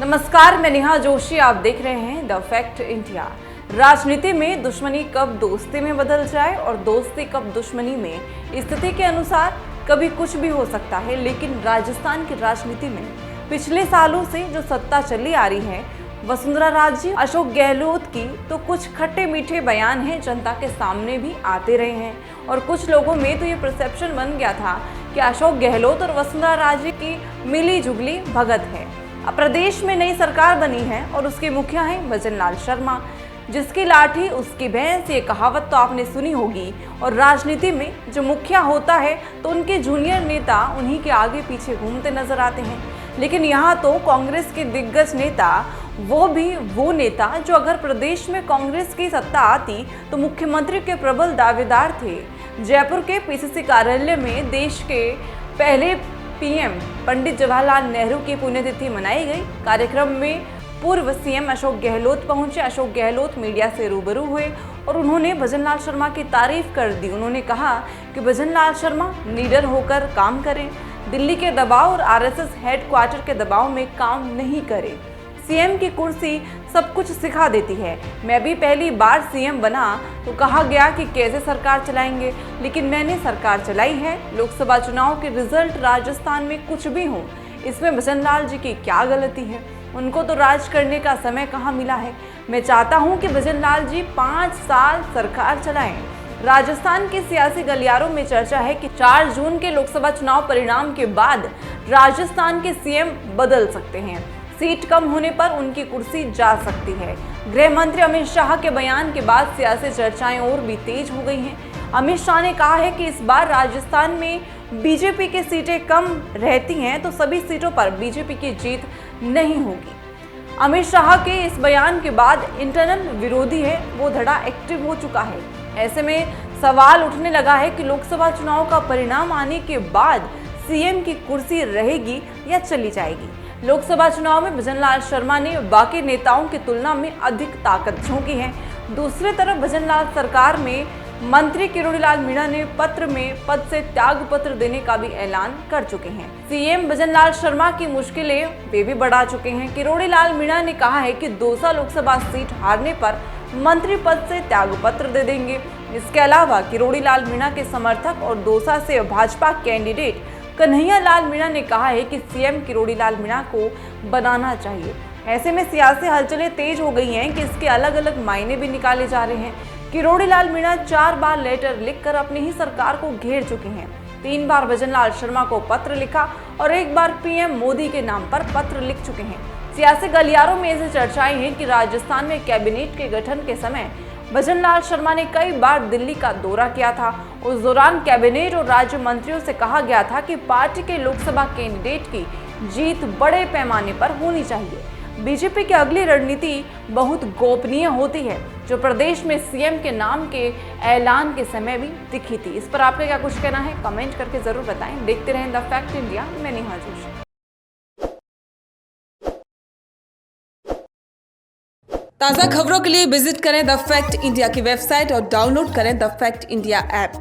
नमस्कार, मैं नेहा जोशी। आप देख रहे हैं द फैक्ट इंडिया। राजनीति में दुश्मनी कब दोस्ती में बदल जाए और दोस्ती कब दुश्मनी में, स्थिति के अनुसार कभी कुछ भी हो सकता है। लेकिन राजस्थान की राजनीति में पिछले सालों से जो सत्ता चली आ रही है, वसुंधरा राजे, अशोक गहलोत की, तो कुछ खट्टे मीठे बयान हैं जनता के सामने भी आते रहे हैं। और कुछ लोगों में तो ये परसेप्शन बन गया था कि अशोक गहलोत और वसुंधरा राजे की मिली जुगली भगत है। अब प्रदेश में नई सरकार बनी है और उसके मुखिया हैं भजनलाल शर्मा। जिसकी लाठी उसकी भैंस, ये कहावत तो आपने सुनी होगी। और राजनीति में जो मुखिया होता है तो उनके जूनियर नेता उन्हीं के आगे पीछे घूमते नजर आते हैं। लेकिन यहाँ तो कांग्रेस के दिग्गज नेता, वो भी वो नेता जो अगर प्रदेश में कांग्रेस की सत्ता आती तो मुख्यमंत्री के प्रबल दावेदार थे। जयपुर के पीसीसी कार्यालय में देश के पहले पीएम पंडित जवाहरलाल नेहरू की पुण्यतिथि मनाई गई। कार्यक्रम में पूर्व सीएम अशोक गहलोत पहुंचे। अशोक गहलोत मीडिया से रूबरू हुए और उन्होंने भजनलाल शर्मा की तारीफ कर दी। उन्होंने कहा कि भजनलाल शर्मा निडर होकर काम करें, दिल्ली के दबाव और आरएसएस हेडक्वार्टर के दबाव में काम नहीं करें। सीएम की कुर्सी सब कुछ सिखा देती है। मैं भी पहली बार सीएम बना तो कहा गया कि कैसे सरकार चलाएंगे, लेकिन मैंने सरकार चलाई है। लोकसभा चुनाव के रिजल्ट राजस्थान में कुछ भी हो, इसमें भजनलाल जी की क्या गलती है? उनको तो राज करने का समय कहाँ मिला है। मैं चाहता हूँ कि भजनलाल जी 5 साल सरकार चलाएं। राजस्थान के सियासी गलियारों में चर्चा है कि 4 जून के लोकसभा चुनाव परिणाम के बाद राजस्थान के सीएम बदल सकते हैं। सीट कम होने पर उनकी कुर्सी जा सकती है। गृह मंत्री अमित शाह के बयान के बाद सियासी चर्चाएं और भी तेज हो गई हैं। अमित शाह ने कहा है कि इस बार राजस्थान में बीजेपी की सीटें कम रहती हैं तो सभी सीटों पर बीजेपी की जीत नहीं होगी। अमित शाह के इस बयान के बाद इंटरनल विरोधी है वो धड़ा एक्टिव हो चुका है। ऐसे में सवाल उठने लगा है कि लोकसभा चुनाव का परिणाम आने के बाद सीएम की कुर्सी रहेगी या चली जाएगी। लोकसभा चुनाव में भजनलाल शर्मा ने बाकी नेताओं की तुलना में अधिक ताकत झोंकी है। दूसरी तरफ भजनलाल सरकार में मंत्री किरोड़ीलाल मीणा ने पत्र में पद से त्याग पत्र देने का भी ऐलान कर चुके हैं। सीएम भजनलाल शर्मा की मुश्किलें वे भी बढ़ा चुके हैं। किरोड़ीलाल मीणा ने कहा है कि दौसा लोकसभा सीट हारने पर मंत्री पद से त्याग पत्र दे देंगे। इसके अलावा किरोड़ीलाल मीणा के समर्थक और दौसा से भाजपा कैंडिडेट कन्हैया लाल मीणा ने कहा है कि सीएम किरोड़ीलाल मीणा को बनाना चाहिए। ऐसे में सियासी हलचलें तेज हो गई हैं कि इसके अलग अलग मायने भी निकाले जा रहे हैं। किरोड़ीलाल मीणा 4 बार लेटर लिखकर अपनी ही सरकार को घेर चुके हैं। 3 बार भजनलाल शर्मा को पत्र लिखा और 1 बार पीएम मोदी के नाम पर पत्र लिख चुके हैं। सियासी गलियारों में ऐसी चर्चाएं हैं कि राजस्थान में कैबिनेट के गठन के समय भजनलाल शर्मा ने कई बार दिल्ली का दौरा किया था। उस दौरान कैबिनेट और राज्य मंत्रियों से कहा गया था कि पार्टी के लोकसभा कैंडिडेट की जीत बड़े पैमाने पर होनी चाहिए। बीजेपी की अगली रणनीति बहुत गोपनीय होती है, जो प्रदेश में सीएम के नाम के ऐलान के समय भी दिखी थी। इस पर आपका क्या कुछ कहना है, कमेंट करके जरूर बताएं। देखते रहें द फैक्ट इंडिया। मैं नेहा जोशी। ताज़ा खबरों के लिए विजिट करें द फैक्ट इंडिया की वेबसाइट और डाउनलोड करें द फैक्ट इंडिया ऐप।